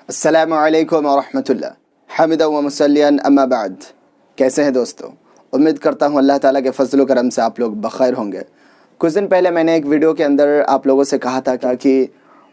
अस्सलामु अलैकुम वरहमतुल्लाह हमिदा व मुसल्लियन अम्मा बाद। कैसे हैं दोस्तों? उम्मीद करता हूँ अल्लाह ताला के फजल व करम से आप लोग बखैर होंगे। कुछ दिन पहले मैंने एक वीडियो के अंदर आप लोगों से कहा था कि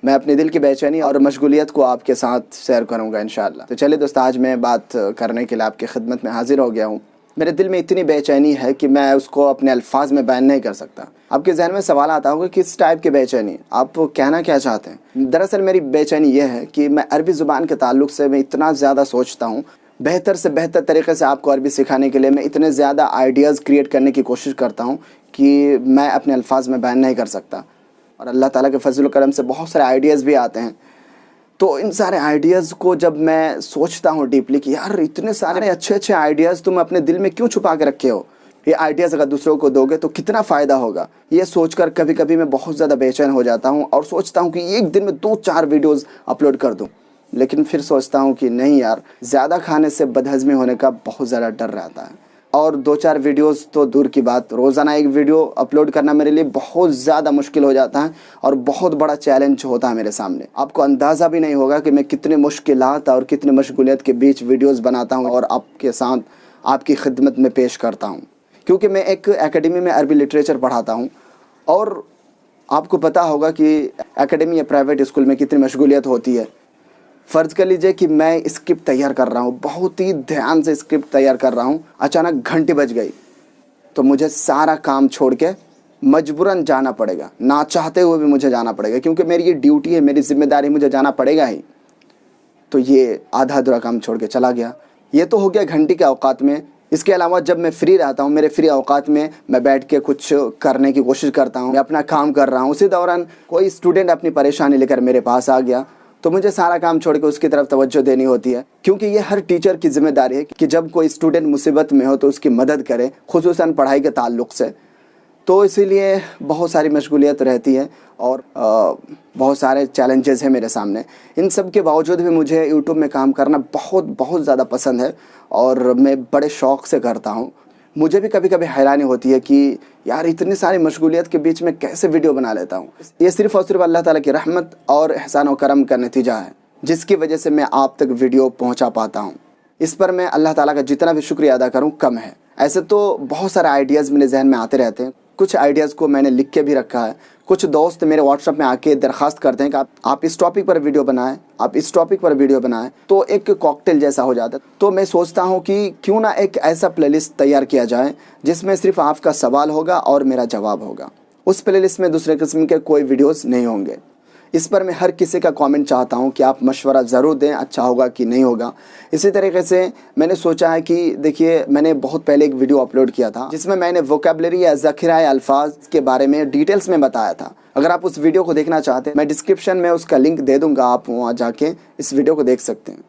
मैं अपने दिल की बेचैनी और मशगूलियत को आपके साथ शेयर करूँगा इंशाअल्लाह। तो चलिए दोस्तों, आज मैं बात करने के लिए आपकी खिदमत में हाजिर हो गया हूँ। मेरे दिल में इतनी बेचैनी है कि मैं उसको अपने अल्फाज में बयान नहीं कर सकता। आपके जहन में सवाल आता होगा किस टाइप की बेचैनी, आप कहना क्या चाहते हैं? दरअसल मेरी बेचैनी यह है कि मैं अरबी ज़ुबान के ताल्लुक से मैं इतना ज़्यादा सोचता हूँ, बेहतर से बेहतर तरीके से आपको अरबी सिखाने के लिए मैं इतने ज़्यादा आइडियाज़ क्रिएट करने की कोशिश करता हूँ कि मैं अपने अल्फाज में बयान नहीं कर सकता। और अल्लाह ताला के फजल करम से बहुत सारे आइडियाज़ भी आते हैं। तो इन सारे आइडियाज़ को जब मैं सोचता हूँ डीपली कि यार इतने सारे अच्छे अच्छे आइडियाज़ तुम अपने दिल में क्यों छुपा के रखे हो, ये आइडियाज़ अगर दूसरों को दोगे तो कितना फ़ायदा होगा, ये सोचकर कभी कभी मैं बहुत ज़्यादा बेचैन हो जाता हूँ और सोचता हूँ कि एक दिन में 2-4 वीडियोज़ अपलोड कर दूँ। लेकिन फिर सोचता हूँ कि नहीं यार, ज़्यादा खाने से बदहज़मी होने का बहुत ज़्यादा डर रहता है। और 2-4 वीडियोज़ तो दूर की बात, रोज़ाना एक वीडियो अपलोड करना मेरे लिए बहुत ज़्यादा मुश्किल हो जाता है और बहुत बड़ा चैलेंज होता है मेरे सामने। आपको अंदाज़ा भी नहीं होगा कि मैं कितने मुश्किलात और कितने मशगूलियत के बीच वीडियोज़ बनाता हूँ और आपके साथ आपकी खिदमत में पेश करता हूँ। क्योंकि मैं एक एकेडमी में अरबी लिटरेचर पढ़ाता हूँ और आपको पता होगा कि एकेडमी या प्राइवेट स्कूल में कितनी मशगूलियत होती है। फ़र्ज़ कर लीजिए कि मैं स्क्रिप्ट तैयार कर रहा हूँ, बहुत ही ध्यान से स्क्रिप्ट तैयार कर रहा हूँ, अचानक घंटी बज गई तो मुझे सारा काम छोड़ के मजबूरन जाना पड़ेगा, ना चाहते हुए भी मुझे जाना पड़ेगा, क्योंकि मेरी ये ड्यूटी है, मेरी ज़िम्मेदारी, मुझे जाना पड़ेगा ही। तो ये आधा अधूरा काम छोड़ के चला गया। ये तो हो गया घंटी के औकात में। इसके अलावा जब मैं फ्री रहता हूँ, मेरे फ्री औकात में मैं बैठ के कुछ करने की कोशिश करता हूँ, मैं अपना काम कर रहा हूँ। उसी दौरान कोई स्टूडेंट अपनी परेशानी लेकर मेरे पास आ गया तो मुझे सारा काम छोड़ के उसकी तरफ तवज्जो देनी होती है, क्योंकि ये हर टीचर की जिम्मेदारी है कि जब कोई स्टूडेंट मुसीबत में हो तो उसकी मदद करे, खुसूसन पढ़ाई के ताल्लुक़ से। तो इसीलिए बहुत सारी मशगूलियत रहती है और बहुत सारे चैलेंजेस हैं मेरे सामने। इन सब के बावजूद भी मुझे यूट्यूब में काम करना बहुत ज़्यादा पसंद है और मैं बड़े शौक़ से करता हूँ। मुझे भी कभी कभी हैरानी होती है कि यार इतनी सारी मशगूलियत के बीच में कैसे वीडियो बना लेता हूँ। ये सिर्फ़ और सिर्फ अल्लाह ताला की रहमत और एहसान और करम का नतीजा है, जिसकी वजह से मैं आप तक वीडियो पहुँचा पाता हूँ। इस पर मैं अल्लाह ताला का जितना भी शुक्रिया अदा करूँ कम है। ऐसे तो बहुत सारे आइडियाज़ मेरे जहन में आते रहते हैं। कुछ आइडियाज़ को मैंने लिख के भी रखा है। कुछ दोस्त मेरे व्हाट्सएप में आके दरख्वास्त करते हैं कि आप इस टॉपिक पर वीडियो बनाएं, आप इस टॉपिक पर वीडियो बनाएं, तो एक कॉकटेल जैसा हो जाता है। तो मैं सोचता हूं कि क्यों ना एक ऐसा प्लेलिस्ट तैयार किया जाए जिसमें सिर्फ आपका सवाल होगा और मेरा जवाब होगा। उस प्लेलिस्ट में दूसरे किस्म के कोई वीडियोज़ नहीं होंगे। इस पर मैं हर किसी का कमेंट चाहता हूं कि आप मशवरा ज़रूर दें, अच्छा होगा कि नहीं होगा। इसी तरीके से मैंने सोचा है कि देखिए, मैंने बहुत पहले एक वीडियो अपलोड किया था जिसमें मैंने वोकेबलरी या ज़ख़ीरा अल्फाज के बारे में डिटेल्स में बताया था। अगर आप उस वीडियो को देखना चाहते हैं, मैं डिस्क्रिप्शन में उसका लिंक दे दूँगा, आप वहाँ जाके इस वीडियो को देख सकते हैं।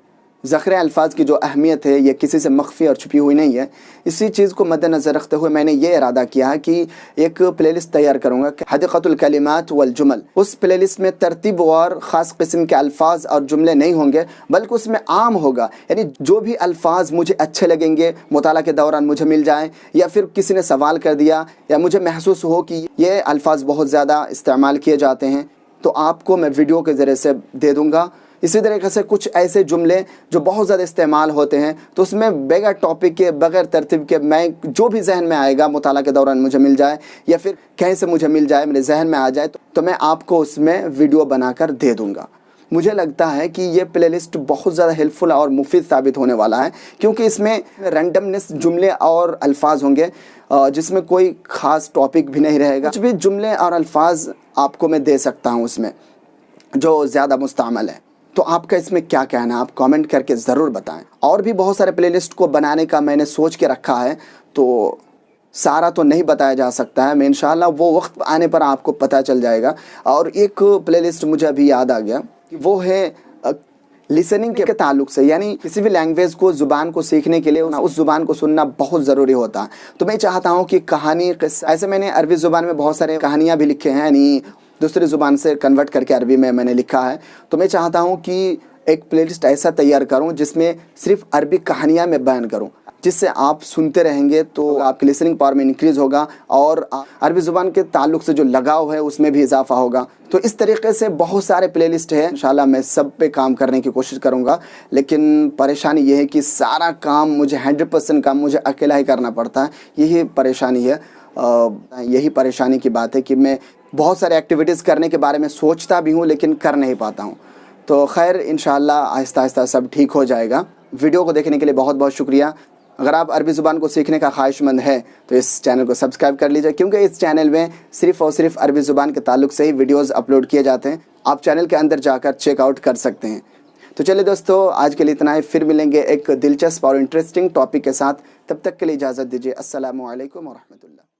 ज़ख़ीरा अल्फाज की जो अहमियत है ये किसी से मख्फी और छुपी हुई नहीं है। इसी चीज़ को मद्देनज़र रखते हुए मैंने ये इरादा किया है कि एक प्लेलिस्ट तैयार करूँगा कि हदीक़तुल कलिमात वल जुमल। उस प्लेलिस्ट में तरतीब और ख़ास किस्म के अल्फाज और जुमले नहीं होंगे, बल्कि उसमें आम होगा, यानी जो भी अल्फाज मुझे अच्छे लगेंगे, मुताला के दौरान मुझे मिल जाएँ, या फिर किसी ने सवाल कर दिया या मुझे महसूस हो कि ये अल्फाज बहुत ज़्यादा इस्तेमाल किए जाते हैं, तो आपको मैं वीडियो के ज़रिए से दे दूँगा। इसी तरीके से कुछ ऐसे जुमले जो बहुत ज़्यादा इस्तेमाल होते हैं तो उसमें बगैर टॉपिक के, बगैर तरतीब के, मैं जो भी जहन में आएगा मुताला के दौरान मुझे मिल जाए या फिर कहीं से मुझे मिल जाए, मेरे जहन में आ जाए, तो मैं आपको उसमें वीडियो बनाकर दे दूँगा। मुझे लगता है कि ये प्लेलिस्ट बहुत ज़्यादा हेल्पफुल और मुफीद साबित होने वाला है, क्योंकि इसमें रैंडमनेस जुमले और अल्फाज होंगे जिसमें कोई ख़ास टॉपिक भी नहीं रहेगा। कुछ भी जुमले और अल्फाज आपको मैं दे सकता हूँ उसमें जो ज़्यादा मुस्तअमल है। तो आपका इसमें क्या कहना है, आप कमेंट करके ज़रूर बताएं। और भी बहुत सारे प्लेलिस्ट को बनाने का मैंने सोच के रखा है, तो सारा तो नहीं बताया जा सकता है। मैं इंशाअल्लाह वो वक्त आने पर आपको पता चल जाएगा। और एक प्लेलिस्ट मुझे अभी याद आ गया कि वो है लिसनिंग के ताल्लुक से, यानी किसी भी लैंग्वेज को, ज़ुबान को सीखने के लिए उस ज़ुबान को सुनना बहुत ज़रूरी होता है। तो मैं चाहता हूँ कि कहानी, ऐसे मैंने अरबी ज़ुबान में बहुत सारे कहानियाँ भी लिखे हैं, यानी दूसरी ज़ुबान से कन्वर्ट करके अरबी में मैंने लिखा है। तो मैं चाहता हूँ कि एक प्लेलिस्ट ऐसा तैयार करूँ जिसमें सिर्फ अरबी कहानियाँ मैं बयान करूँ, جس سے آپ سنتے رہیں گے تو آپ کی لسننگ پاور میں انکریز ہوگا اور عربی زبان کے تعلق سے جو لگاؤ ہے اس میں بھی اضافہ ہوگا. تو اس طریقے سے بہت سارے پلے لسٹ ہیں، انشاءاللہ میں سب پہ کام کرنے کی کوشش کروں گا. لیکن پریشانی یہ ہے کہ سارا کام مجھے 100% کام مجھے اکیلا ہی کرنا پڑتا ہے. یہی پریشانی ہے، یہی پریشانی کی بات ہے کہ میں بہت سارے ایکٹیویٹیز کرنے کے بارے میں سوچتا بھی ہوں لیکن کر نہیں پاتا ہوں. تو خیر انشاءاللہ آہستہ آہستہ سب ٹھیک ہو جائے گا. ویڈیو کو دیکھنے کے لیے بہت بہت شکریہ. اگر آپ عربی زبان کو سیکھنے کا خواہش مند ہے تو اس چینل کو سبسکرائب کر لیجئے، کیونکہ اس چینل میں صرف اور صرف عربی زبان کے تعلق سے ہی ویڈیوز اپلوڈ کیے جاتے ہیں. آپ چینل کے اندر جا کر چیک آؤٹ کر سکتے ہیں. تو چلیے دوستو، آج کے لیے اتنا ہے. پھر ملیں گے ایک دلچسپ اور انٹرسٹنگ ٹاپک کے ساتھ. تب تک کے لیے اجازت دیجیے. السلام علیکم ورحمۃ اللہ.